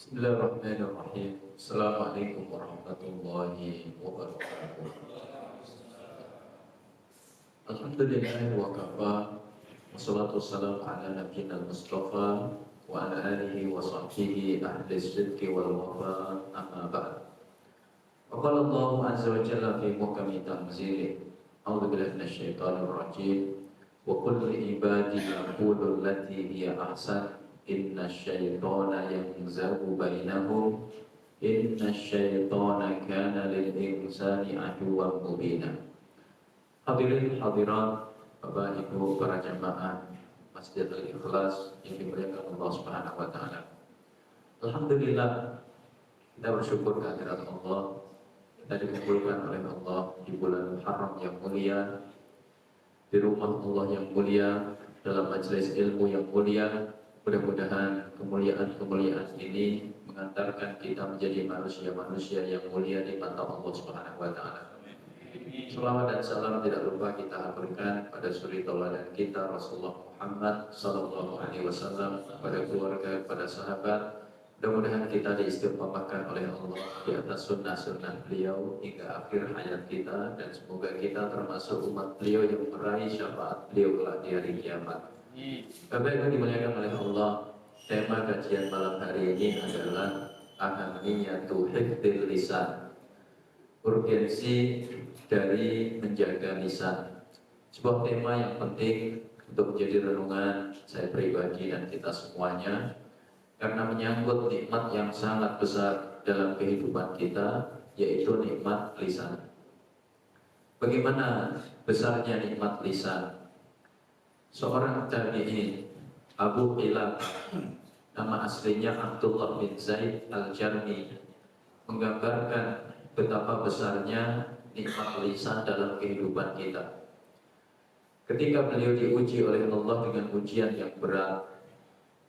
Bismillahirrahmanirrahim. Assalamualaikum warahmatullahi wabarakatuh. Alhamdulillah wa kafa. Wassalatu wassalamu ala nabiyyina al-Mustafa wa ala alihi wa sahbihi ahli sidqi wal wafa, amma ba'd. Wa qala Allah azza wa jalla fi muhkami tanzilih. A'udzu billahi minasy syaithanir rajim. Wa qul li ibadi yaqulu allati hiya ahsan. Inna syaitana yanzagu bainahum. Inna syaitana kana lil insani aduwwan mubina. Hadirin hadirat, Bapak Ibu para jamaah Masjid Al-Ikhlas yang dimuliakan Allah Subhanahu wa taala. Alhamdulillah, kita bersyukur kehadirat Allah. Kita dikumpulkan oleh Allah di bulan Muharram yang mulia, di rumah Allah yang mulia, dalam majelis ilmu yang mulia. Mudah-mudahan kemuliaan-kemuliaan ini mengantarkan kita menjadi manusia-manusia yang mulia di mata Allah Subhanahu wa taala. Salawat dan salam tidak lupa kita haturkan pada suri tauladan kita Rasulullah Muhammad sallallahu alaihi wasallam, pada keluarga, pada sahabat. Mudah-mudahan kita diistiqomahkan oleh Allah di atas sunnah-sunnah beliau hingga akhir hayat kita, dan semoga kita termasuk umat beliau yang meraih syafaat beliau kelak di hari kiamat. Bapak Ibu dimuliakan oleh Allah, tema kajian malam hari ini adalah ahamiyatu hifdzil lisan, urgensi dari menjaga lisan. Sebuah tema yang penting untuk menjadi renungan saya pribadi dan kita semuanya, karena menyangkut nikmat yang sangat besar dalam kehidupan kita, yaitu nikmat lisan. Bagaimana besarnya nikmat lisan? Seorang tabi'in, Abu Qilabah, nama aslinya Abdullah bin Zaid al-Jarmi, menggambarkan betapa besarnya nikmat lisan dalam kehidupan kita. Ketika beliau diuji oleh Allah dengan ujian yang berat,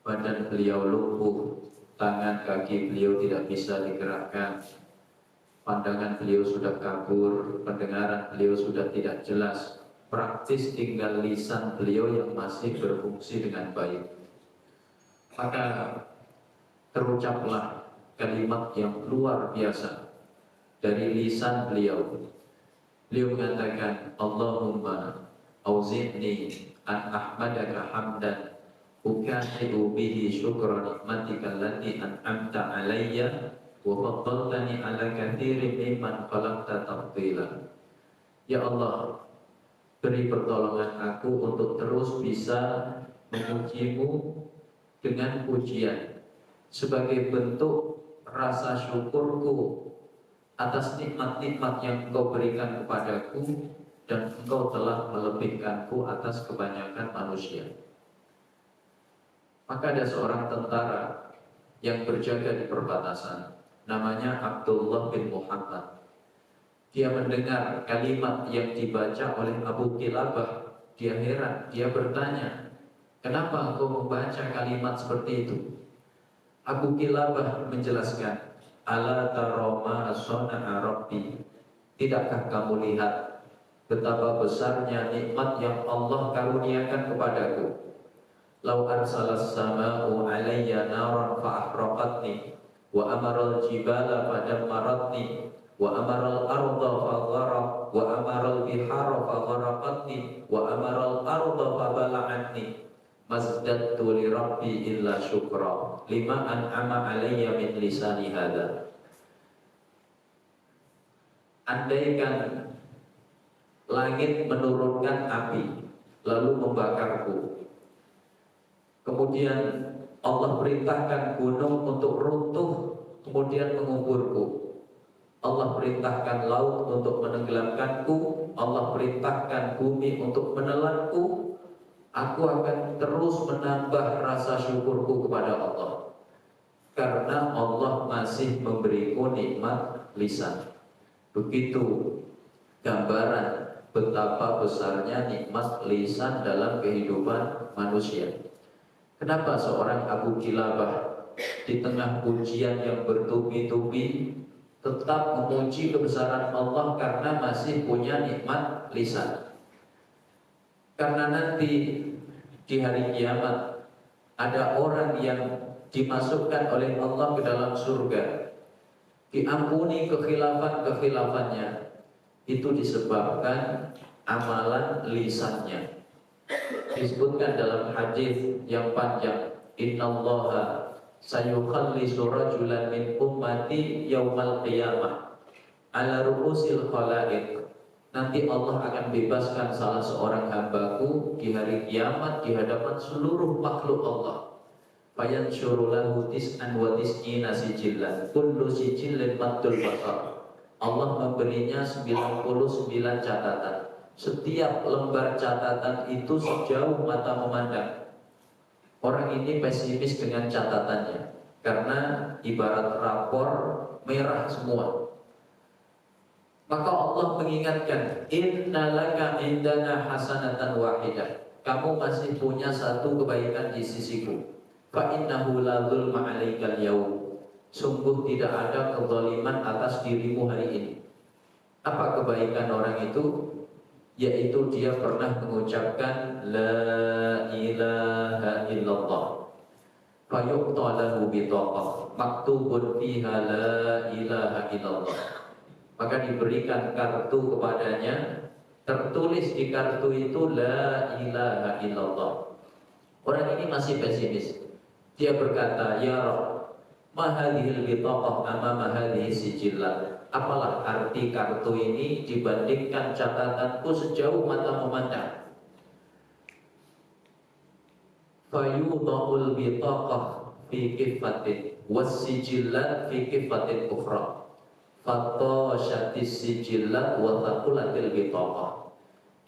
badan beliau lumpuh, tangan kaki beliau tidak bisa digerakkan, pandangan beliau sudah kabur, pendengaran beliau sudah tidak jelas, praktis tinggal lisan beliau yang masih berfungsi dengan baik. Maka terucaplah kalimat yang luar biasa dari lisan beliau. Beliau mengatakan, Allahumma auzi'ni an ahmadaka hamdan ukasi'u bihi syukra nikmatika allati an'amta alayya wa faddaltani ala katsirin mimman khalaqta tafdila. Ya Allah, beri pertolongan aku untuk terus bisa memujimu dengan pujian sebagai bentuk rasa syukurku atas nikmat-nikmat yang Engkau berikan kepadaku, dan Engkau telah melebihkanku atas kebanyakan manusia. Maka ada seorang tentara yang berjaga di perbatasan, namanya Abdullah bin Muhammad. Dia mendengar kalimat yang dibaca oleh Abu Qilabah. Dia heran, dia bertanya, kenapa engkau membaca kalimat seperti itu? Abu Qilabah menjelaskan, ala taroma sona'a rabbi, tidakkah kamu lihat betapa besarnya nikmat yang Allah karuniakan kepadaku? Lau arsalas sama'u alayya naran fa'ahraqatni wa amaral jibala fadammaratni wa amaral arda fagharat wa amaral bihara fagharaqatni wa amaral arda fabala'atni mazdattu li rabbi illa syukra lima an'ama alayya min lisani hadha. Andaikan langit menurunkan api lalu membakarku, kemudian Allah perintahkan gunung untuk runtuh kemudian menguburku, Allah perintahkan laut untuk menenggelamkanku, Allah perintahkan bumi untuk menelanku, aku akan terus menambah rasa syukurku kepada Allah, karena Allah masih memberiku nikmat lisan. Begitu gambaran betapa besarnya nikmat lisan dalam kehidupan manusia. Kenapa seorang Abu Qilabah di tengah ujian yang bertubi-tubi tetap memuji kebesaran Allah karena masih punya nikmat lisan? Karena nanti di hari kiamat ada orang yang dimasukkan oleh Allah ke dalam surga, diampuni kekhilafan-kekhilafannya, itu disebabkan amalan lisannya. Disebutkan dalam hadis yang panjang, innallaha sayukhallisu rajulan min ummati yaumal qiyamah ala ru'usil khalaiq. Nanti Allah akan bebaskan salah seorang hambaku di hari kiamat di hadapan seluruh makhluk Allah. Fayansyuru lahu tis'an wa tis'ina sijillan kullu sijillin maddul basar. Allah memberinya 99 catatan. Setiap lembar catatan itu sejauh mata memandang. Orang ini pesimis dengan catatannya karena ibarat rapor merah semua. Maka Allah mengingatkan, innalaka indana hasanatan wahidah. Kamu masih punya satu kebaikan di sisiku. Fa innahu la dzulma 'alaikal yaum. Sungguh tidak ada kezaliman atas dirimu hari ini. Apa kebaikan orang itu? Yaitu dia pernah mengucapkan la ilaha illallah. Fa yuqta lahu bitaqah maktubun fiha la ilaha illallah. Maka diberikan kartu kepadanya, tertulis di kartu itu la ilaha illallah. Orang ini masih pesimis. Dia berkata, ya Rabb, ma hadhil bitaqah amama hadhihi sijillah. Apalah arti kartu ini dibandingkan catatanku sejauh mata memandang. Fayudha'ul bitaqah fi kifatin was sijillat fi kifatin ukhra. Fatoshatis sijillat wa thaqulatil bitaqah.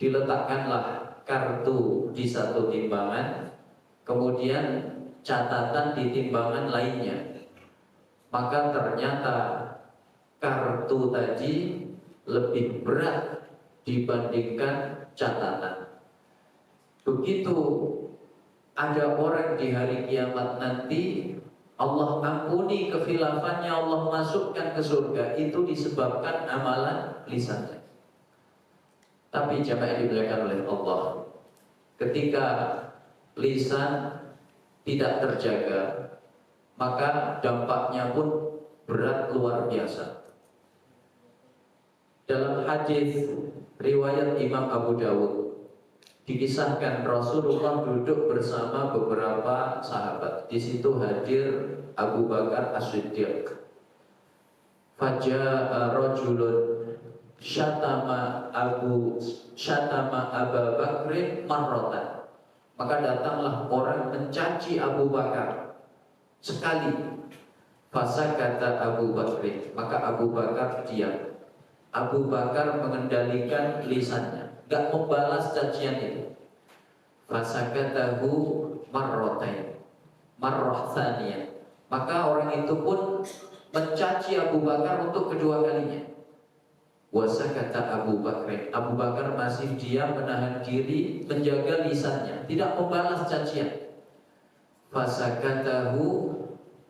Diletakkanlah kartu di satu timbangan, kemudian catatan di timbangan lainnya. Maka ternyata kartu tadi lebih berat dibandingkan catatan. Begitu ada orang di hari kiamat nanti, Allah ampuni kekhilafannya, Allah masukkan ke surga, itu disebabkan amalan lisannya. Tapi jamaah dimuliakan oleh Allah, ketika lisan tidak terjaga, maka dampaknya pun berat luar biasa. Dalam hadis riwayat Imam Abu Dawud, dikisahkan Rasulullah duduk bersama beberapa sahabat. Di situ hadir Abu Bakar As-Siddiq. Faja'a rajulun syatama Abu Bakrin marratan. Maka datanglah orang mencaci Abu Bakar sekali. Fasakata Abu Bakrin, maka Abu Bakar diam. Abu Bakar mengendalikan lisannya, gak membalas cacian itu. Fasakatahu marrotain, marroh tsaniyah. Maka orang itu pun mencaci Abu Bakar untuk kedua kalinya. Wasakata Abu Bakr. Abu Bakar masih diam, menahan diri, menjaga lisannya, tidak membalas cacian. Fasakatahu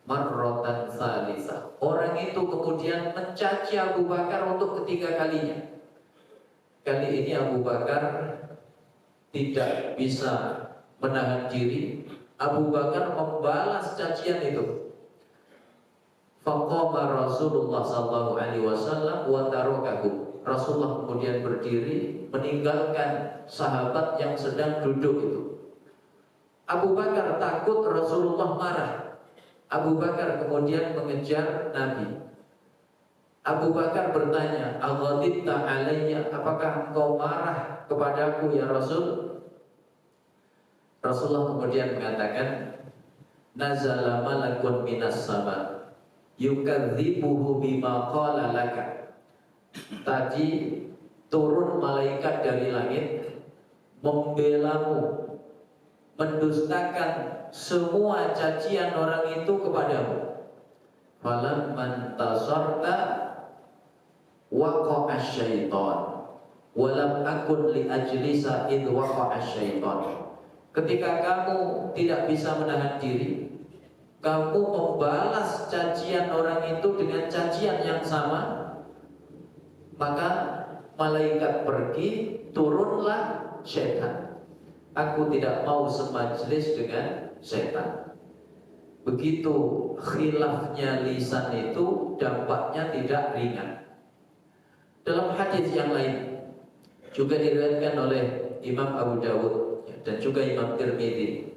marrotan tsalitsah. Orang itu kemudian mencaci Abu Bakar untuk ketiga kalinya. Kali ini Abu Bakar tidak bisa menahan diri. Abu Bakar membalas cacian itu. Faqama Rasulullah sallallahu alaihi wasallam wa tarakahu. Rasulullah kemudian berdiri meninggalkan sahabat yang sedang duduk itu. Abu Bakar takut Rasulullah marah. Abu Bakar kemudian mengejar Nabi. Abu Bakar bertanya, "Aghadibta alayya? Apakah engkau marah kepadaku ya Rasul?" Rasulullah kemudian mengatakan, "Nazala malakun minas sama yukadzibuhu bima qala laka." Tadi turun malaikat dari langit membelamu, mendustakan semua cacian orang itu kepadamu. Falamman tasarta waqa'a syaitan walam akun li ajlisa id waqa'a syaitan. Ketika kamu tidak bisa menahan diri, kamu membalas cacian orang itu dengan cacian yang sama, maka malaikat pergi, turunlah syaitan. Aku tidak mau semajlis dengan setan. Begitu khilafnya lisan itu dampaknya tidak ringan. Dalam hadis yang lain juga diriwayatkan oleh Imam Abu Dawud dan juga Imam Tirmidzi.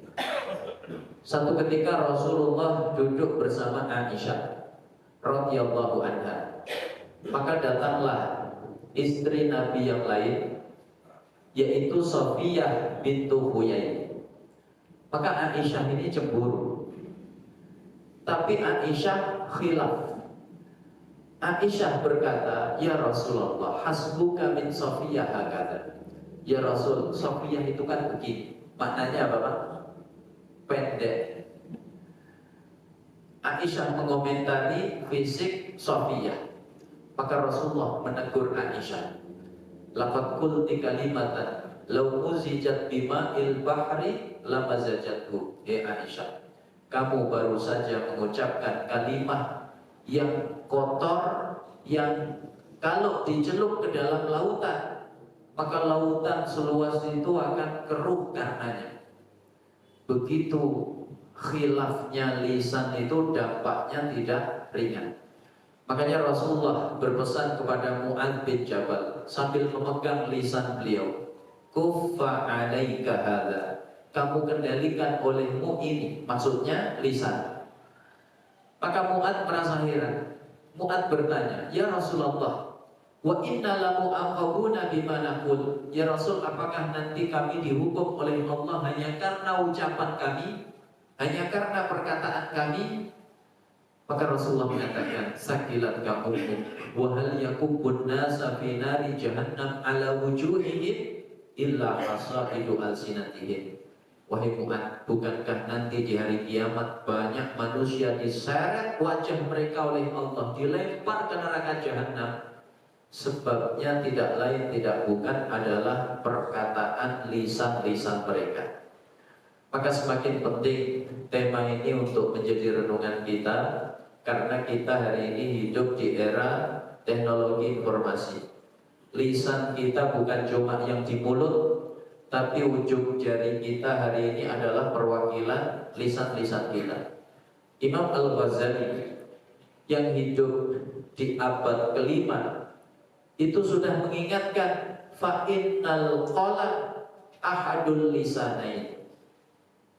Satu ketika Rasulullah duduk bersama Aisyah radhiyallahu anha. Maka datanglah istri Nabi yang lain, yaitu Safiyah bintu Huyai. Maka Aisyah ini cemburu. Tapi Aisyah khilaf. Aisyah berkata, "Ya Rasulullah, hasbuka min Safiyah hakata." Ya Rasul, Safiyah itu kan begini. Maknanya apa, Pak? Pendek. Aisyah mengomentari fisik Safiyah. Maka Rasulullah menegur Aisyah, "Laqad qulti kalimatan law uzijat bima'il bahri lamazajathu." Aisyah, kamu baru saja mengucapkan kalimat yang kotor, yang kalau dicelup ke dalam lautan, maka lautan seluas itu akan keruh karenanya. Begitu khilafnya lisan itu dampaknya tidak ringan. Makanya Rasulullah berpesan kepada Mu'adz bin Jabal sambil memegang lisan beliau, "Kuffa 'alaika hadza." Kamu kendalikan olehmu ini, maksudnya lisan. Maka Mu'adz merasa heran. Mu'adz bertanya, "Ya Rasulullah, wa inna lahu aqabuna bima naqul." Ya Rasul, apakah nanti kami dihukum oleh Allah hanya karena ucapan kami, hanya karena perkataan kami? Maka Rasulullah mengatakan, "Sakilat kamu wa hal yakubun nasa fi nari jahannam ala wujuhihim illa hasaidu alsinatihim." Wahai Mu'adz, bukankah nanti di hari kiamat banyak manusia diseret wajah mereka oleh Allah, dilempar ke neraka jahanam? Sebabnya tidak lain tidak bukan adalah perkataan lisan-lisan mereka. Maka semakin penting tema ini untuk menjadi renungan kita, karena kita hari ini hidup di era teknologi informasi. Lisan kita bukan cuma yang di mulut, tapi ujung jari kita hari ini adalah perwakilan lisan-lisan kita. Imam Al-Ghazali yang hidup di abad kelima itu sudah mengingatkan, fa'innal qalam ahadul lisanain.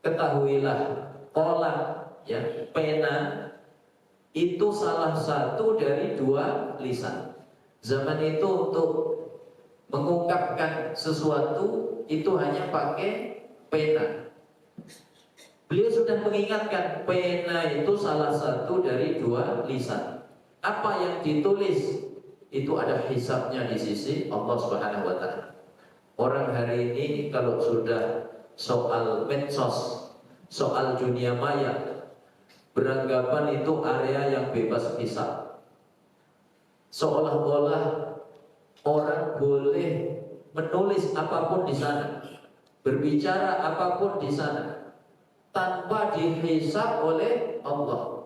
Ketahuilah, qalam, ya, pena itu salah satu dari dua lisan. Zaman itu untuk mengungkapkan sesuatu itu hanya pakai pena. Beliau sudah mengingatkan, pena itu salah satu dari dua lisan. Apa yang ditulis itu ada hisabnya di sisi Allah Subhanahu wa taala. Orang hari ini kalau sudah soal medsos, soal dunia maya, beranggapan itu area yang bebas hisab. Seolah-olah orang boleh menulis apapun di sana, berbicara apapun di sana, tanpa dihisab oleh Allah.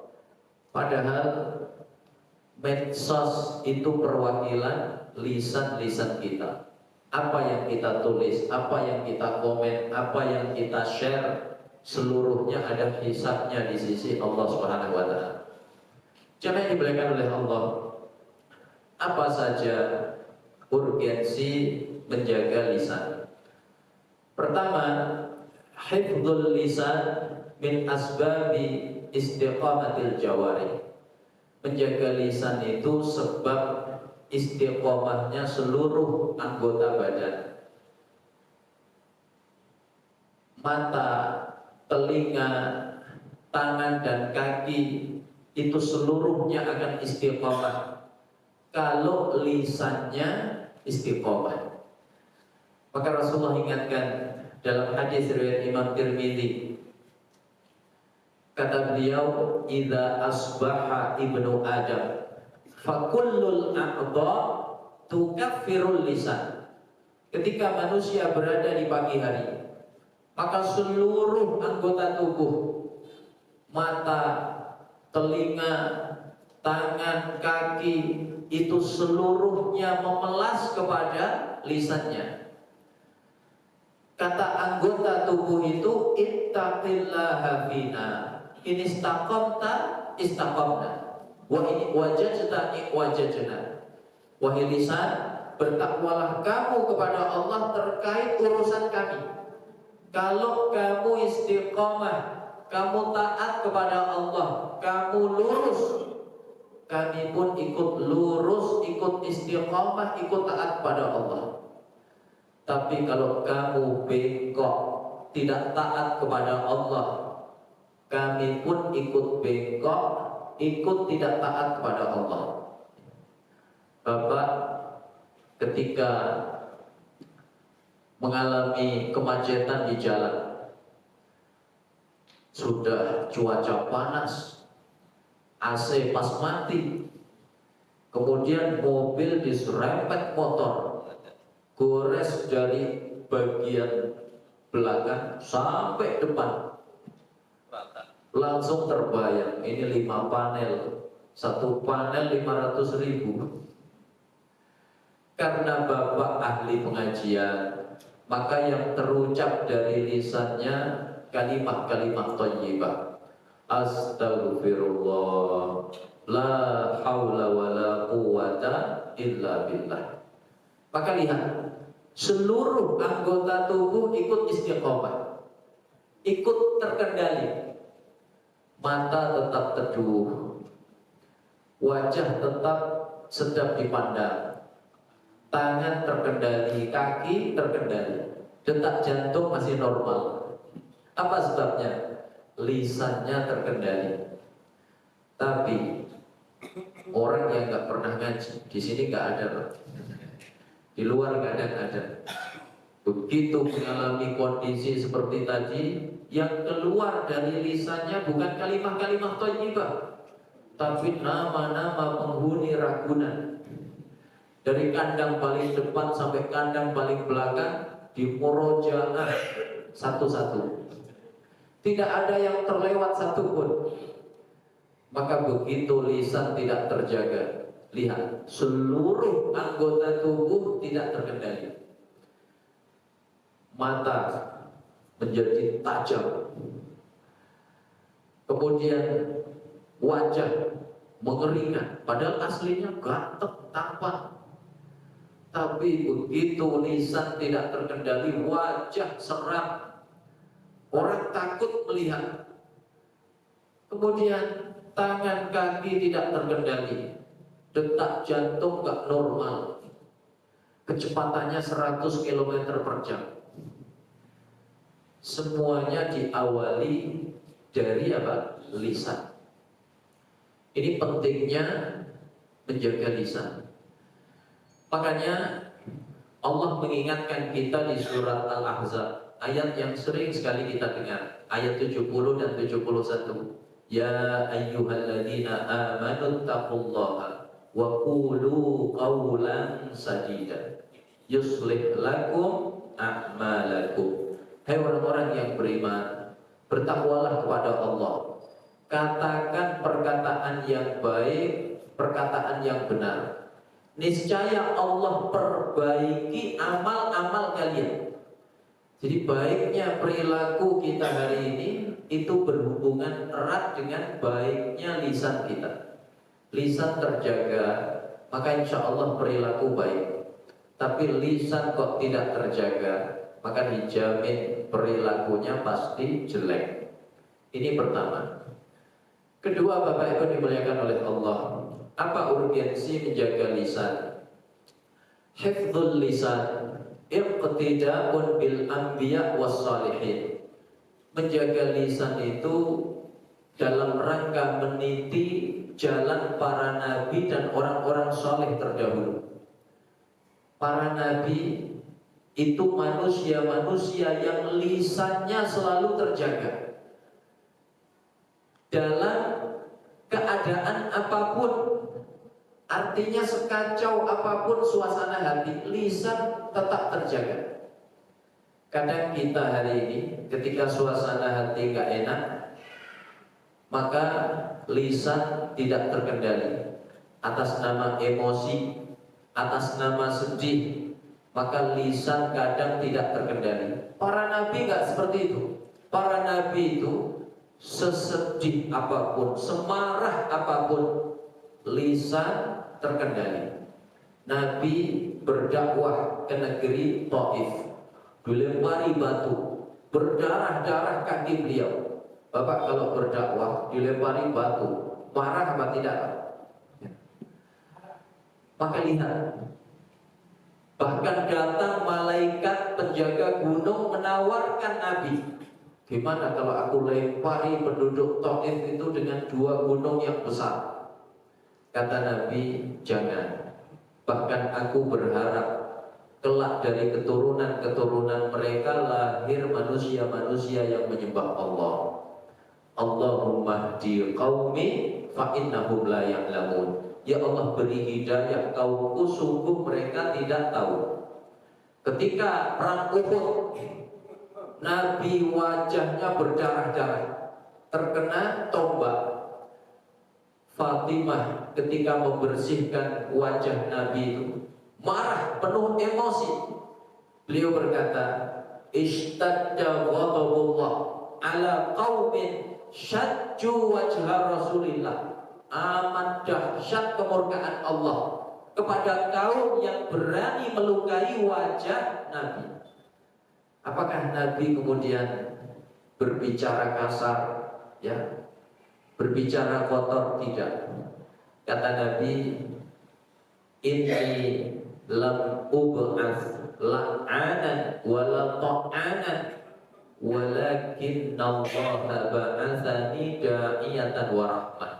Padahal medsos itu perwakilan lisan-lisan kita. Apa yang kita tulis, apa yang kita komen, apa yang kita share, seluruhnya ada hisabnya di sisi Allah Subhanahu wa taala. Jangan dimuliakan oleh Allah. Apa saja urgensi menjaga lisan? Pertama, hifdzul lisan min asbabi istiqamatil jawari. Menjaga lisan itu sebab istiqomahnya seluruh anggota badan. Mata, telinga, tangan dan kaki itu seluruhnya akan istiqomah kalau lisannya istiqomah. Maka Rasulullah ingatkan dalam hadis riwayat Imam Tirmidzi, kata beliau, "Idza asbaha ibnu Adam fakullul a'dha tukaffirul lisan." Ketika manusia berada di pagi hari, maka seluruh anggota tubuh, mata, telinga, tangan, kaki, itu seluruhnya memelas kepada lisannya. Kata anggota tubuh itu, ittaqillaha fina, ini istaqamta istaqamna, wa ini wajajta wajajna. Wahai lisan, bertakwalah kamu kepada Allah terkait urusan kami. Kalau kamu istiqamah, kamu taat kepada Allah, kamu lurus, kami pun ikut lurus, ikut istiqamah, ikut taat pada Allah. Tapi kalau kamu bengkok, tidak taat kepada Allah, kami pun ikut bengkok, ikut tidak taat kepada Allah. Bapak ketika mengalami kemacetan di jalan, sudah cuaca panas, AC pas mati, kemudian mobil diserempet motor, gores dari bagian belakang sampai depan, langsung terbayang ini 5 panel, satu panel 500.000. Karena Bapak ahli pengajian, maka yang terucap dari lisannya kalimat-kalimat thayyibah. Astaghfirullah, la haula wala quwata illa billah. Maka lihat, seluruh anggota tubuh ikut istiqomah, ikut terkendali. Mata tetap teduh, wajah tetap sedap dipandang, tangan terkendali, kaki terkendali, detak jantung masih normal. Apa sebabnya? Lisannya terkendali. Tapi orang yang nggak pernah ngaji di sini nggak ada, Pak. Di luar kadang ada. Begitu mengalami kondisi seperti tadi, yang keluar dari lisannya bukan kalimat-kalimat thayyibah, tapi nama-nama penghuni ragunan. Dari kandang paling depan sampai kandang paling belakang di murojaah satu-satu. Tidak ada yang terlewat satupun. Maka begitu lisan tidak terjaga, lihat seluruh anggota tubuh tidak terkendali. Mata menjadi tajam, kemudian wajah mengeringan, padahal aslinya ganteng tampan. Tapi begitu lisan tidak terkendali, wajah seram, orang takut melihat. Kemudian tangan kaki tidak terkendali, detak jantung gak normal, kecepatannya 100 km per jam. Semuanya diawali dari apa? Lisan. Ini pentingnya menjaga lisan. Makanya Allah mengingatkan kita di surat Al-Ahzab, ayat yang sering sekali kita dengar, ayat 70 dan 71. Ya ayyuhalladzina amanu taqullaha wa qulu qawlan sadida yuslih lakum a'malakum. Hai orang-orang yang beriman, bertakwalah kepada Allah. Katakan perkataan yang baik, perkataan yang benar. Niscaya Allah perbaiki amal-amal kalian. Jadi baiknya perilaku kita hari ini itu berhubungan erat dengan baiknya lisan kita. Lisan terjaga, maka insya Allah perilaku baik. Tapi lisan kok tidak terjaga, maka dijamin perilakunya pasti jelek. Ini pertama. Kedua, Bapak Ibu dimuliakan oleh Allah, apa urgensi menjaga lisan? Hifdzul lisan iqtida'un bil anbiya was salihin. Menjaga lisan itu dalam rangka meniti jalan para nabi dan orang-orang saleh terdahulu. Para nabi itu manusia-manusia yang lisannya selalu terjaga. Dalam keadaan apapun, artinya sekacau apapun suasana hati, lisan tetap terjaga. Kadang kita hari ini ketika suasana hati gak enak, maka lisan tidak terkendali. Atas nama emosi, atas nama sedih, maka lisan kadang tidak terkendali. Para nabi gak seperti itu. Para nabi itu sesedih apapun, semarah apapun, lisan terkendali. Nabi berdakwah ke negeri Taif, dilempari batu, berdarah-darah kaki beliau. Bapak kalau berdakwah dilempari batu, marah apa tidak? Maka lihat, bahkan datang malaikat penjaga gunung menawarkan Nabi, gimana kalau aku lempari penduduk Taif itu dengan 2 gunung yang besar? Kata Nabi, jangan. Bahkan aku berharap kelak dari keturunan-keturunan mereka lahir manusia-manusia yang menyembah Allah. Allahumma hdi qaumi fa innahum la ya'lamun. Ya Allah, beri hidayah kaumku, sungguh mereka tidak tahu. Ketika perang Uhud, Nabi wajahnya berdarah-darah, terkena tombak. Fatimah ketika membersihkan wajah Nabi itu marah, penuh emosi. Beliau berkata, ishtadda ghadabullah ala qaumin syajju wajha Rasulillah. Amat dahsyat kemurkaan Allah kepada kaum yang berani melukai wajah Nabi. Apakah Nabi kemudian berbicara kasar, ya, berbicara kotor? Tidak. Kata Nabi, inni lam ub'ats la'anan wala ta'anan walakin Allah ba'atsani da'iyatan wa rahmah.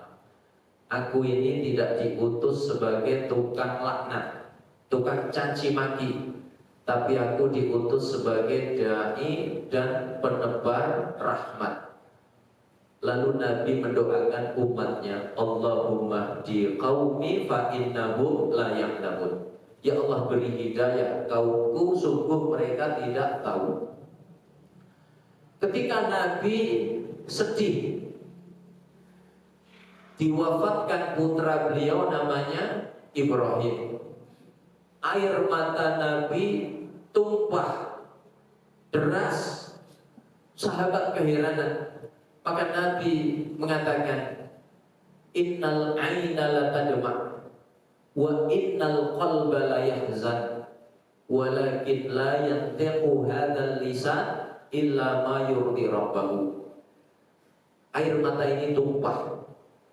Aku ini tidak diutus sebagai tukang laknat, tukang caci maki, tapi aku diutus sebagai dai dan penebar rahmat. Lalu Nabi mendoakan umatnya, Allahumma hdi qaumi fa innahum la ya'lamun. Ya Allah, beri hidayah kaumku, sungguh mereka tidak tahu. Ketika Nabi sedih, diwafatkan putra beliau namanya Ibrahim. Air mata Nabi tumpah deras. Sahabat keheranan. Maka Nabi mengatakan, innal aina la tadma wa innal qalba la yahzan walakin la yantiqu hadzal lisan illa ma yurdi rabbahu. Air mata ini tumpah,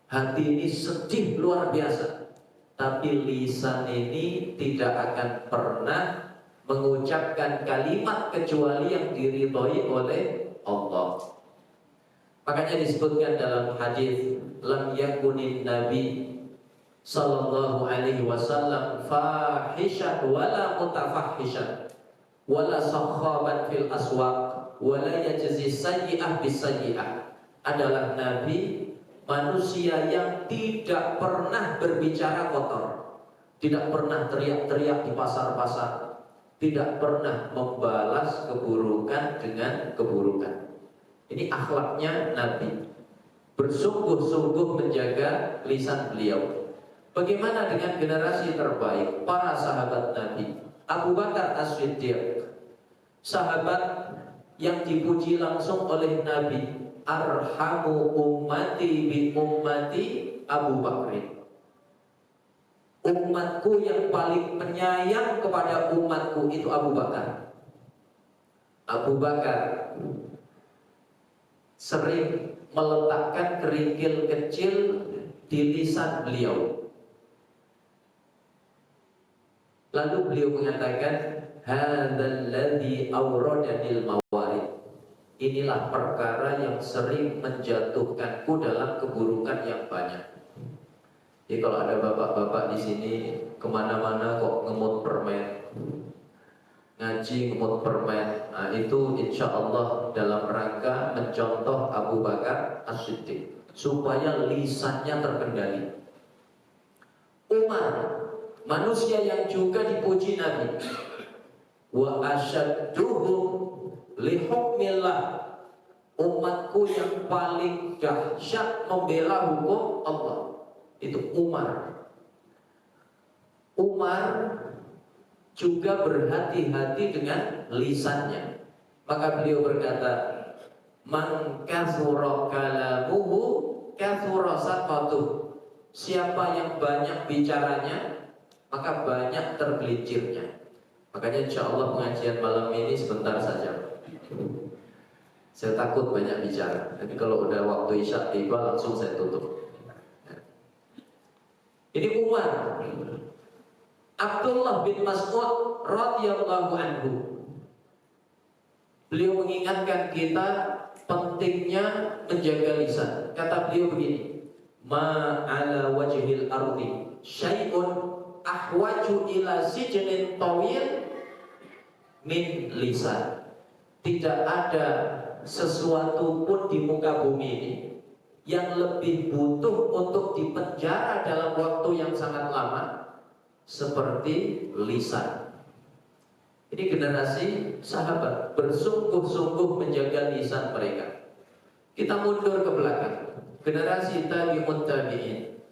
hati ini sedih luar biasa, tapi lisan ini tidak akan pernah mengucapkan kalimat kecuali yang diridhoi oleh Allah. Makanya disebutkan dalam hadis, lam yakunin Nabi sallallahu alaihi wasallam fahishan wala mutafahishan wala sakhaban fil aswaq wala yajzi sayyi'ah bis sayyi'ah. Adalah Nabi manusia yang tidak pernah berbicara kotor, tidak pernah teriak-teriak di pasar-pasar, tidak pernah membalas keburukan dengan keburukan. Ini akhlaknya Nabi, bersungguh-sungguh menjaga lisan beliau. Bagaimana dengan generasi terbaik, para sahabat Nabi? Abu Bakar As-Siddiq, sahabat yang dipuji langsung oleh Nabi, arhamu ummati bi ummati Abu Bakrin. Umatku yang paling penyayang kepada umatku itu Abu Bakar. Abu Bakar sering meletakkan kerikil kecil di lisan beliau. Lalu beliau mengatakan, hadzal ladzi awradanil mawarid. Inilah perkara yang sering menjatuhkanku dalam keburukan yang banyak. Jadi kalau ada bapak-bapak di sini kemana-mana kok ngemut permen, ngaji ngemut permen, nah itu insya Allah dalam rangka mencontoh Abu Bakar As-Siddiq supaya lisannya terkendali. Umar, manusia yang juga dipuji Nabi, wa asyadduhum li hukmillah, umatku yang paling dahsyat membela hukum Allah itu Umar. Umar juga berhati-hati dengan lisannya. Maka beliau berkata, Man kathura kalamuhu kathura saqatuh. Siapa yang banyak bicaranya, maka banyak tergelincirnya. Makanya insya Allah pengajian malam ini sebentar saja. Saya takut banyak bicara. Jadi kalau udah waktu isya tiba langsung saya tutup. Ini Umar, Abdullah bin Mas'ud radhiyallahu anhu. Beliau mengingatkan kita pentingnya menjaga lisan. Kata beliau begini, ma ala wajhil ardi syai'un ahwaju ila sijnin tawil min lisan. Tidak ada sesuatu pun di muka bumi ini yang lebih butuh untuk dipenjara dalam waktu yang sangat lama seperti lisan. Ini generasi sahabat bersungguh-sungguh menjaga lisan mereka. Kita mundur ke belakang, generasi tabi'un tabi'in.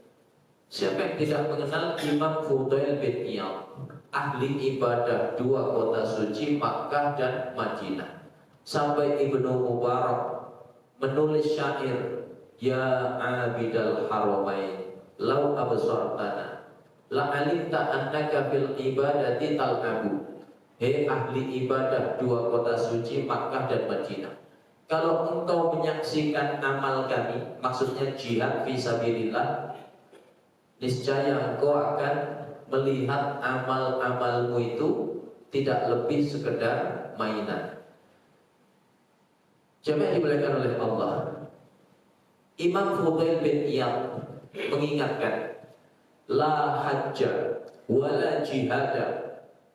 Siapa yang tidak mengenal Imam Fudail bin Iyad, ahli ibadah dua kota suci Makkah dan Madinah. Sampai Ibnu Mubarak menulis syair, ya abidal haramain lau absartana la alimta annaka fil ibadati tal'abu. Hei ahli ibadah dua kota suci Makkah dan Madinah, kalau engkau menyaksikan amal kami, maksudnya jihad fisabilillah, niscaya engkau akan melihat amal-amalmu itu tidak lebih sekedar mainan. Jemaah dimuliakan oleh Allah, Imam Fudail bin Iyad mengingatkan, la hajja wala jihada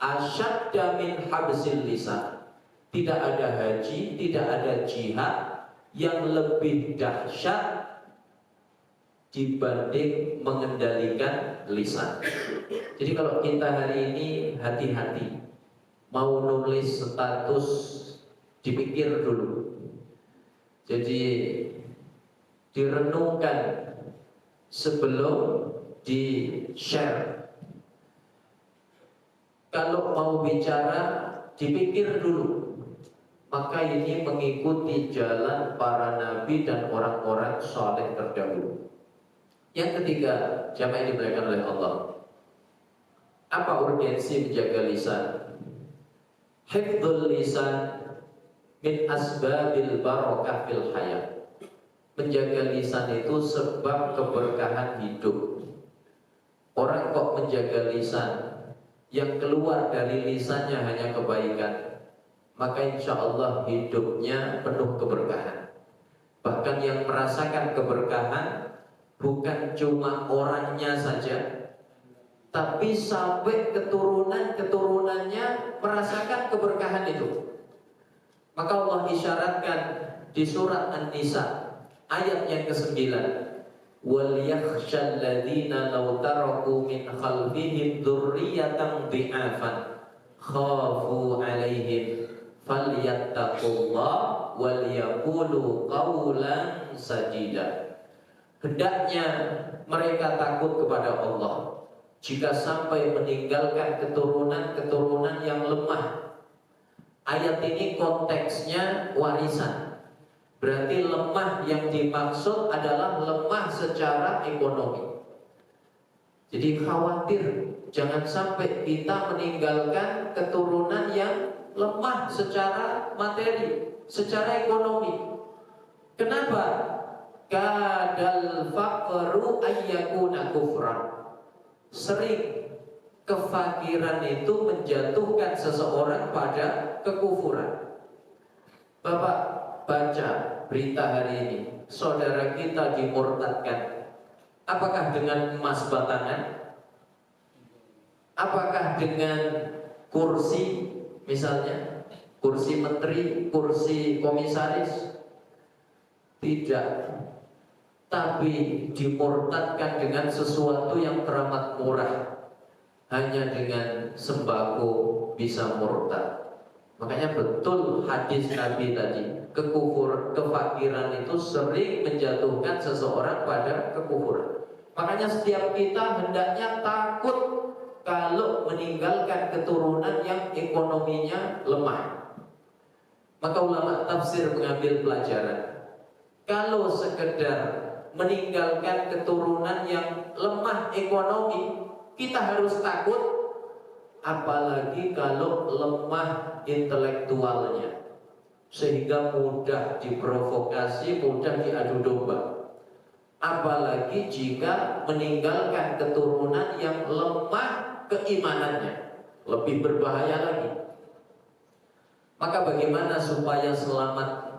asyadda min habsil lisan. Tidak ada haji, tidak ada jihad yang lebih dahsyat dibanding mengendalikan lisan. Jadi kalau kita hari ini hati-hati, mau nulis status dipikir dulu. Jadi direnungkan sebelum di-share. Kalau mau bicara dipikir dulu. Maka ini mengikuti jalan para nabi dan orang-orang saleh terdahulu. Yang ketiga, jamaah dimuliakan oleh Allah, apa urgensi menjaga lisan? Hifdzul lisan min asbabil barakah fil hayat. Menjaga lisan itu sebab keberkahan hidup. Orang kok menjaga lisan, yang keluar dari lisannya hanya kebaikan, maka insya Allah hidupnya penuh keberkahan. Bahkan yang merasakan keberkahan bukan cuma orangnya saja, tapi sampai keturunan-keturunannya merasakan keberkahan itu. Maka Allah isyaratkan di surat An-Nisa ayat yang ke-9, wal yakhshal ladzina law taraku min khalfihim dzurriyyatan dhi'afan khafu 'alaihim falyattaqullah wal yaqulu qawlan sadida. Hendaknya mereka takut kepada Allah jika sampai meninggalkan keturunan-keturunan yang lemah. Ayat ini konteksnya warisan. Berarti lemah yang dimaksud adalah lemah secara ekonomi. Jadi khawatir jangan sampai kita meninggalkan keturunan yang lemah secara materi, secara ekonomi. Kenapa? Kadal faqru ayyakuna kufran. Sering kefakiran itu menjatuhkan seseorang pada kekufuran. Bapak baca berita hari ini, saudara kita dimurtadkan. Apakah dengan emas batangan? Apakah dengan kursi, misalnya kursi menteri, kursi komisaris? Tidak. Tapi dimurtadkan dengan sesuatu yang teramat murah. Hanya dengan sembako bisa murtad. Makanya betul hadis Nabi tadi, kefakiran itu sering menjatuhkan seseorang pada kekufuran. Makanya setiap kita hendaknya takut kalau meninggalkan keturunan yang ekonominya lemah. Maka ulama tafsir mengambil pelajaran, kalau sekedar meninggalkan keturunan yang lemah ekonomi, kita harus takut, apalagi kalau lemah intelektualnya, sehingga mudah diprovokasi, mudah diadu domba. Apalagi jika meninggalkan keturunan yang lemah keimanannya, lebih berbahaya lagi. Maka bagaimana supaya selamat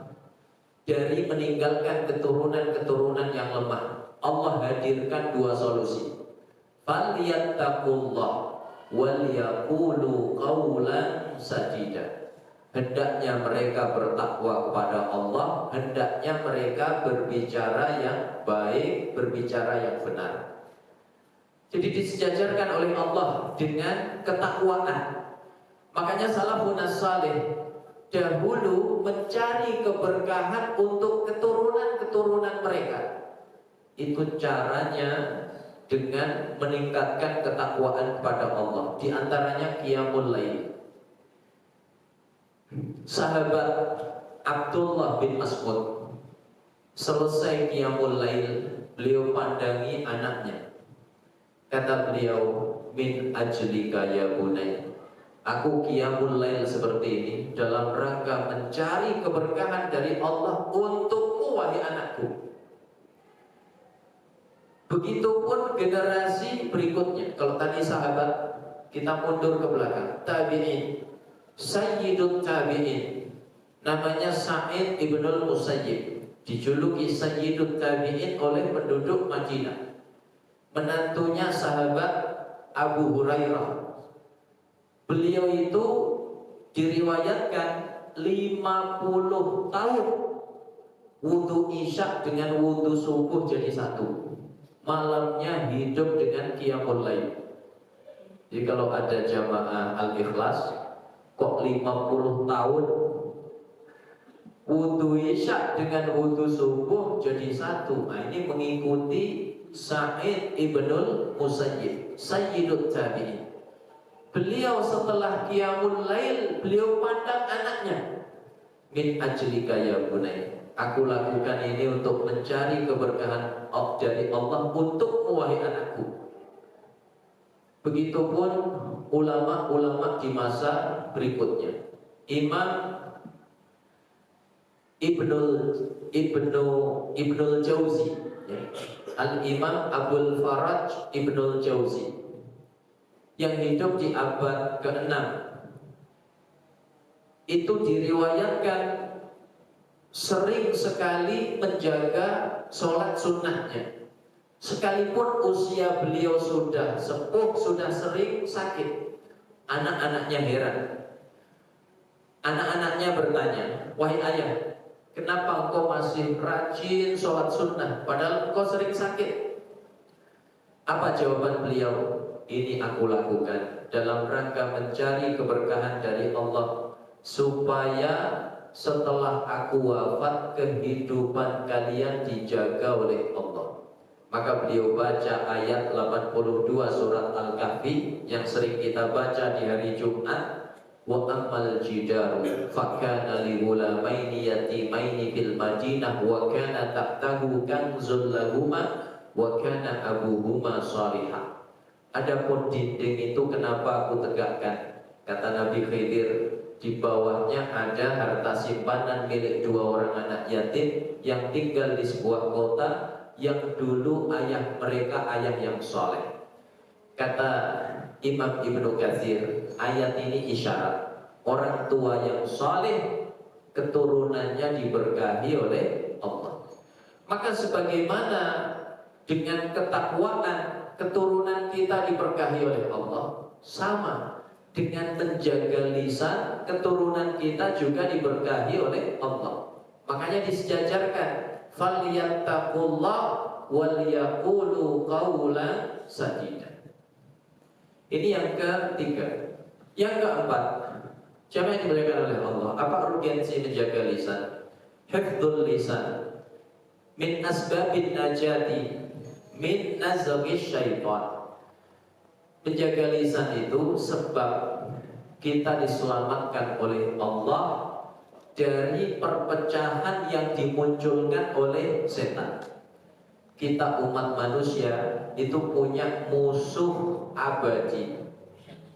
dari meninggalkan keturunan-keturunan yang lemah? Allah hadirkan dua solusi. Falyattaqullah wal yaqulu qawlan sadida. Hendaknya mereka bertakwa kepada Allah, hendaknya mereka berbicara yang baik, berbicara yang benar. Jadi disejajarkan oleh Allah dengan ketakwaan. Makanya salafun salih dahulu mencari keberkahan untuk keturunan-keturunan mereka. Itu caranya dengan meningkatkan ketakwaan kepada Allah. Di antaranya qiyamul lail. Sahabat Abdullah bin Mas'ud selesai qiyamul lail, beliau pandangi anaknya. Kata beliau, min ajlika ya bunai, aku qiyamul lail seperti ini dalam rangka mencari keberkahan dari Allah untukmu wahai anakku. Begitupun generasi berikutnya. Kalau tadi sahabat, kita mundur ke belakang, tabi'in. Sayyidut tabi'in namanya Sa'id ibnul Musayyib, dijuluki Sayyidut tabi'in oleh penduduk Madinah. Menantunya sahabat Abu Hurairah. Beliau itu diriwayatkan 50 tahun wudu isya dengan wudu subuh jadi satu. Malamnya hidup dengan qiyamul lail. Jadi kalau ada jamaah Al-Ikhlas, kok 50 tahun wudu isya dengan wudu subuh jadi satu. Nah, ini mengikuti Sa'id ibnul Musayyib, Sayyidut tabi'in. Beliau setelah qiyamul lail, beliau pandang anaknya, min ajlika ya bunai, aku lakukan ini untuk mencari keberkahan dari Allah untukmu wahai anakku. Begitupun ulama-ulama di masa berikutnya. Imam Ibnul Jauzi, ya. Al-Imam Abul Faraj Ibnul Jauzi yang hidup di abad ke-6, itu diriwayatkan sering sekali menjaga sholat sunnahnya. Sekalipun usia beliau sudah sepuh, sudah sering sakit, anak-anaknya heran. Anak-anaknya bertanya, wahai ayah, kenapa engkau masih rajin sholat sunnah padahal engkau sering sakit? Apa jawaban beliau? Ini aku lakukan dalam rangka mencari keberkahan dari Allah, supaya setelah aku wafat kehidupan kalian dijaga oleh Allah. Maka beliau baca ayat 82 surat Al-Kahfi yang sering kita baca di hari Jumat. Wa ammal jidaru fakana li ghulamaini yatimaini fil Madinah wa kana tahtahu kanzul lahuma wa kana abuhuma salihah. Adapun dinding itu kenapa aku tegakkan? Kata Nabi Khidir, di bawahnya ada harta simpanan milik dua orang anak yatim yang tinggal di sebuah kota yang dulu ayah mereka ayah yang soleh. Kata Imam Ibnu Katsir, ayat ini isyarat orang tua yang soleh keturunannya diberkahi oleh Allah. Maka sebagaimana dengan ketakwaan keturunan kita diberkahi oleh Allah, sama dengan menjaga lisan keturunan kita juga diberkahi oleh Allah. Makanya disejajarkan, falyattaqullah wal yaqulu qawlan sadida. Ini yang ketiga. Yang keempat, siapa yang dimuliakan oleh Allah? Apa urgensi menjaga lisan? Hifdzul lisan min asbabin najati min nazghi syaitan. Menjaga lisan itu sebab kita diselamatkan oleh Allah dari perpecahan yang dimunculkan oleh setan. Kita umat manusia itu punya musuh abadi.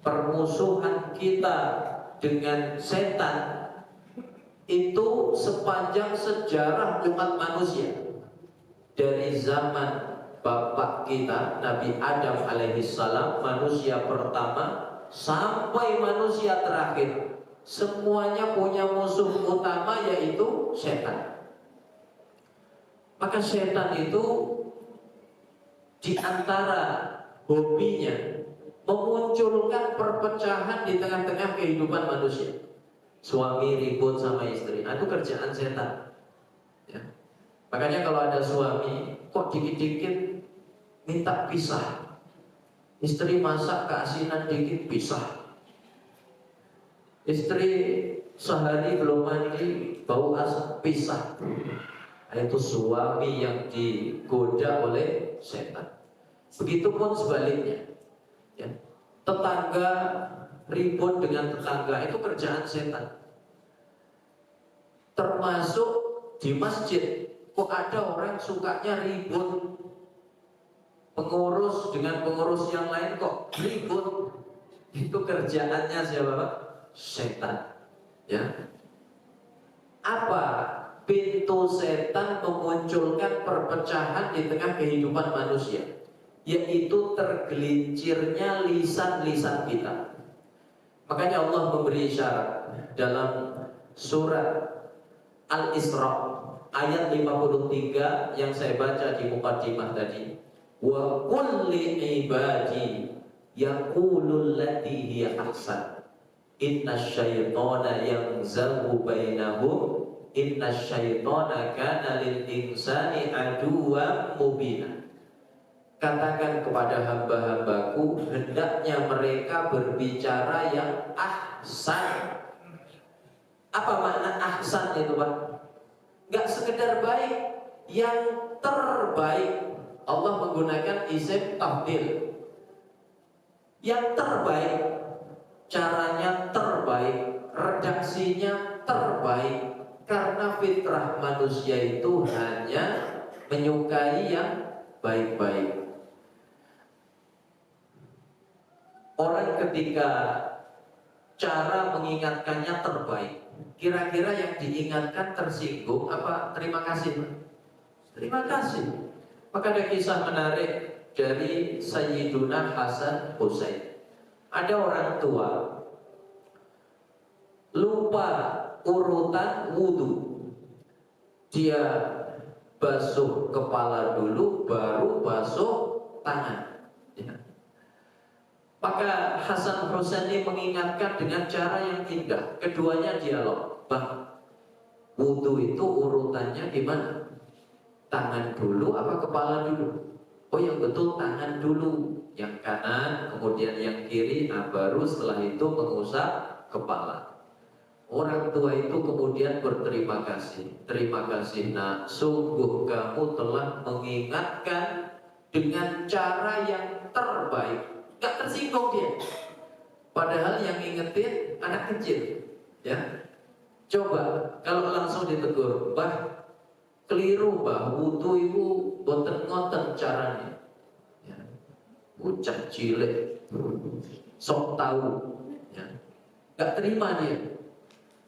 Permusuhan kita dengan setan itu sepanjang sejarah umat manusia, dari zaman bapak kita Nabi Adam alaihissalam, manusia pertama, sampai manusia terakhir, semuanya punya musuh utama, yaitu setan. Maka setan itu diantara hobinya memunculkan perpecahan di tengah-tengah kehidupan manusia. Suami ribut sama istri, itu kerjaan setan, ya. Makanya kalau ada suami kok dikit-dikit minta pisah, istri masak keasinan dikit pisah, istri sehari belum mandi bau asap pisah, itu suami yang digoda oleh setan. Begitupun sebaliknya, ya. Tetangga ribut dengan tetangga, itu kerjaan setan. Termasuk di masjid, kok ada orang sukanya ribut, pengurus dengan pengurus yang lain kok ribut, itu kerjaannya siapa Pak? Setan, ya. Apa pintu setan memunculkan perpecahan di tengah kehidupan manusia? Yaitu tergelincirnya lisan-lisan kita. Makanya Allah memberi isyarat dalam surat Al-Isra ayat 53 yang saya baca di muqaddimah tadi. Wa qul li ibadi yaqulul lati hiya ahsan innasyaitana yanzahu bainahum innasyaitana kana lil insani aduwwan mubina. Katakan kepada hamba-hambaku, hendaknya mereka berbicara yang ahsan. Apa makna ahsan itu Pak? Gak sekedar baik, yang terbaik. Allah menggunakan isim tafdil, yang terbaik, caranya terbaik, redaksinya terbaik. Karena fitrah manusia itu hanya menyukai yang baik-baik. Orang ketika cara mengingatkannya terbaik, kira-kira yang diingatkan tersinggung apa terima kasih? Terima kasih. Maka ada kisah menarik dari Sayyiduna Hasan Husain. Ada orang tua lupa urutan wudhu, dia basuh kepala dulu baru basuh tangan, ya. Maka Hasan Husseini mengingatkan dengan cara yang indah. Keduanya dialog. Bang, wudhu itu urutannya gimana? Tangan dulu apa kepala dulu? Oh, yang betul tangan dulu, yang kanan, kemudian yang kiri, nah baru setelah itu mengusap kepala. Orang tua itu kemudian berterima kasih. Terima kasih nak, sungguh kamu telah mengingatkan dengan cara yang terbaik. Gak tersinggung dia. Padahal yang ngingetin anak kecil, ya. Coba kalau langsung ditegur, bah keliru bah, wudu itu boten ngoten caranya, ya. Bocah cilik sok tahu, ya. Gak terima dia.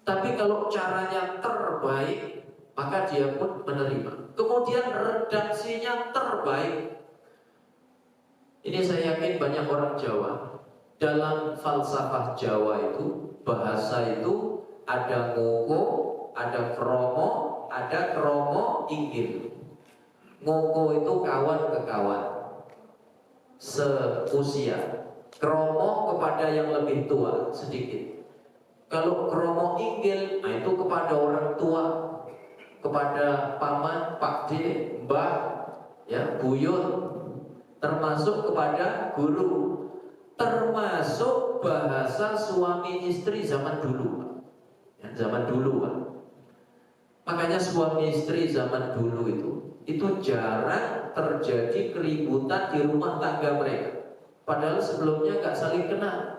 Tapi kalau caranya terbaik, maka dia pun menerima. Kemudian redaksinya terbaik. Ini saya yakin banyak orang Jawa. Dalam falsafah Jawa itu, bahasa itu ada ngoko, ada kromo, ada kromo inggil. Ngoko itu kawan ke kawan seusia, kromo kepada yang lebih tua sedikit. Kalau kromo inggil, nah itu kepada orang tua, kepada paman, pakde, mbah, ya, buyut, termasuk kepada guru, termasuk bahasa suami istri zaman dulu, ya, zaman dulu Pak. Makanya suami istri zaman dulu itu jarang terjadi keributan di rumah tangga mereka. Padahal sebelumnya gak saling kenal,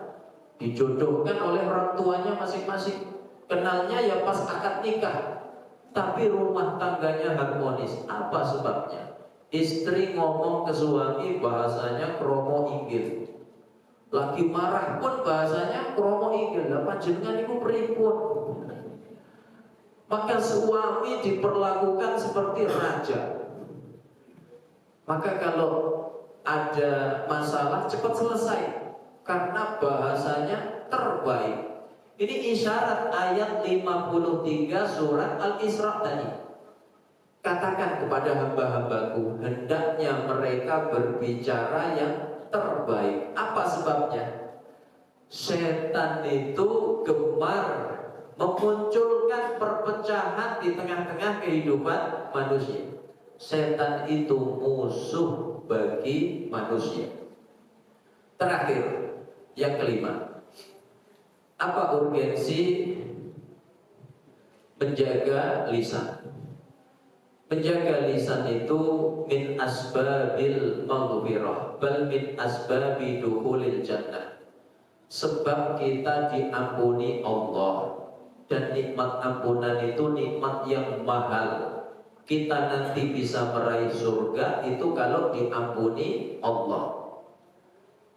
dijodohkan oleh orang tuanya masing-masing. Kenalnya ya pas akad nikah, tapi rumah tangganya harmonis. Apa sebabnya? Istri ngomong ke suami bahasanya kromo inggil. Lagi marah pun bahasanya kromo inggil. Lah panjenengan iku pripun? Maka suami diperlakukan seperti raja. Maka kalau ada masalah cepat selesai karena bahasanya terbaik. Ini isyarat ayat 53 surat Al-Isra tadi. Katakan kepada hamba-hambaku, hendaknya mereka berbicara yang terbaik. Apa sebabnya? Setan itu gemar memunculkan perpecahan di tengah-tengah kehidupan manusia. Setan itu musuh bagi manusia. Terakhir, yang kelima, apa urgensi menjaga lisan? Menjaga lisan itu min asbabil maghfirah, bal min asbabi dukhulil jannah. Sebab kita diampuni Allah, dan nikmat ampunan itu nikmat yang mahal. Kita nanti bisa meraih surga itu kalau diampuni Allah.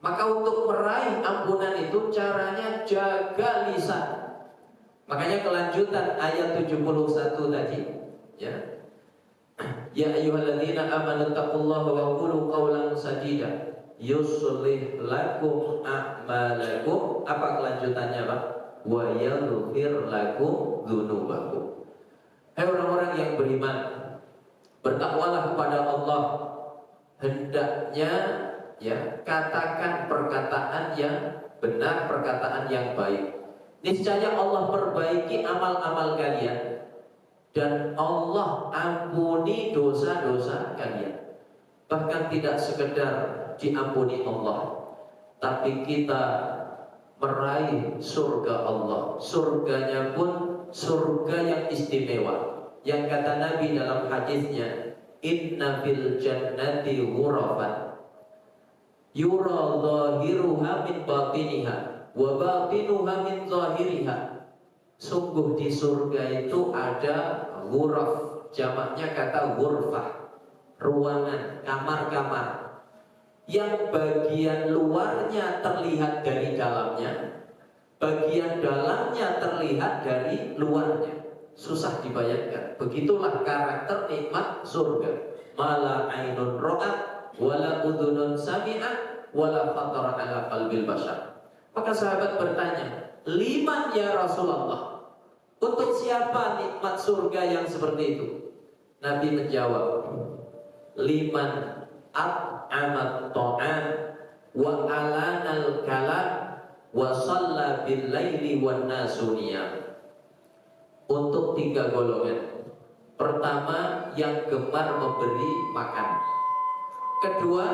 Maka untuk meraih ampunan itu caranya jaga lisan. Makanya kelanjutan ayat 71 tadi, ya. Ya ayyuhalladzina amanu taqullaha wa qulu qawlan sadida yuslih lakum a'malakum. Apa kelanjutannya, Pak? Wa yaghfir lakum dzunubakum. Hai orang-orang yang beriman, bertakwalah kepada Allah. Hendaknya ya katakan perkataan yang benar, perkataan yang baik. Niscaya Allah perbaiki amal-amal kalian dan Allah ampuni dosa-dosa kalian. Bahkan tidak sekedar diampuni Allah, tapi kita meraih surga Allah. Surganya pun surga yang istimewa. Yang kata Nabi dalam hadisnya, inna fil jannati ghurafan yura zahiruha min batiniha wa batinuha min zahiriha. Sungguh di surga itu ada ghuraf, jamaknya kata ghurfah, ruangan, kamar-kamar, yang bagian luarnya terlihat dari dalamnya, bagian dalamnya terlihat dari luarnya. Susah dibayangkan. Begitulah karakter nikmat surga. Mala ainun ra'at wala udhunun sami'at wala khatara ala qalbil bashar. Maka sahabat bertanya, liman ya Rasulullah? Untuk siapa nikmat surga yang seperti itu? Nabi menjawab, liman at'amat ta'am wa alanal kalam wa shalla bil laili wan nasu niyam. Untuk 3 golongan. Pertama, yang gemar memberi makan. Kedua,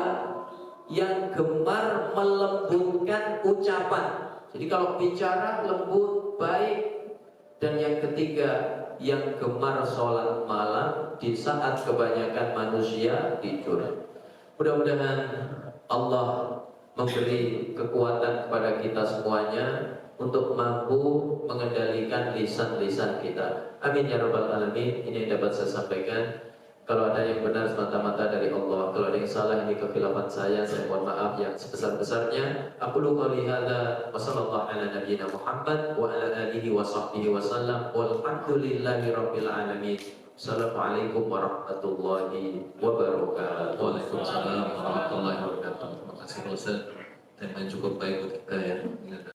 yang gemar melembutkan ucapan. Jadi kalau bicara lembut, baik. Dan yang ketiga, yang gemar sholat malam di saat kebanyakan manusia tidur. Mudah-mudahan Allah memberi kekuatan kepada kita semuanya untuk mampu mengendalikan lisan-lisan kita. Amin ya rabbal alamin. Ini yang dapat saya sampaikan. Kalau ada yang benar semata-mata dari Allah, kalau ada yang salah ini kekhilafan saya mohon maaf yang sebesar-besarnya. Aqulu qouli hadza wa sallallahu ala nabiyyina Muhammad wa ala alihi wa sahbihi wa sallam walhamdulillahi rabbil alamin. Assalamualaikum warahmatullahi wabarakatuh. Waalaikumsalam warahmatullahi wabarakatuh. Terima kasih Ustaz. Tema yang cukup baik buat kita ya.